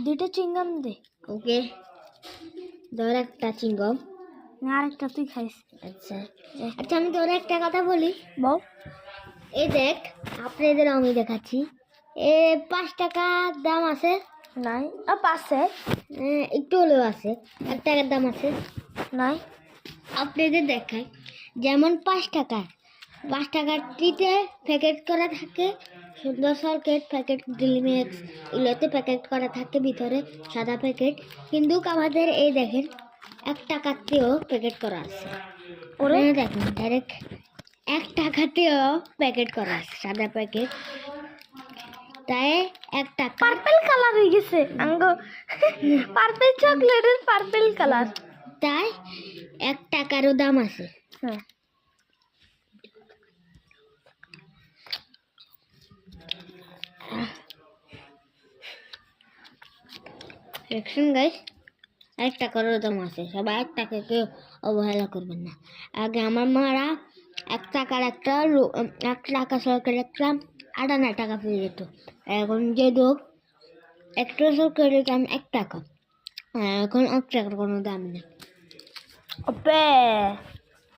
দুইটা চিংগাম দে। ওকে, ধর একটা চিংগম। না আরেকটা তুই খাইস। আচ্ছা আচ্ছা, আমি তোর একটা কথা বলি। বল। এই দেখ, আপনাদের আমি দেখাচ্ছি, এ 5 টাকা দাম আছে নাই পাশে একটু হলেও আছে, 1 টাকার দাম আছে নাই। আপনাদের দেখায়, যেমন 5 টাকাটিতে প্যাকেট করা থাকে সুন্দর সরকেট প্যাকেট, গ্লিমেক্স এগুলোতে প্যাকেট করা থাকে ভিতরে সাদা প্যাকেট, কিন্তু আমাদের এই দেখেন 1 টাকাতেও প্যাকেট করা আছে। ওরা দেখেন ডাইরেক্ট 1 টাকাতেও প্যাকেট করা আছে সাদা প্যাকেট, তাই 1 টাকা পার্পল কালার হয়ে গেছে আঙ্গ পার্পল চকলেটের পার্পল কালার, তাই 1 টাকারও দাম আছে। হ্যাঁ দেখছেন গাইস, 1 টাকারও দাম আছে। সবাই 1 টাকাকে অবহেলা করবেন না। আগে আমার মারা 1 টাকার একটা 1 টাকা সরকার একটা 58 টাকা পেয়ে যেত। এখন যে দোক একটা সরকারের দাম 1 টাকা, এখন 1 টাকার কোনো দাম নেই। ওপে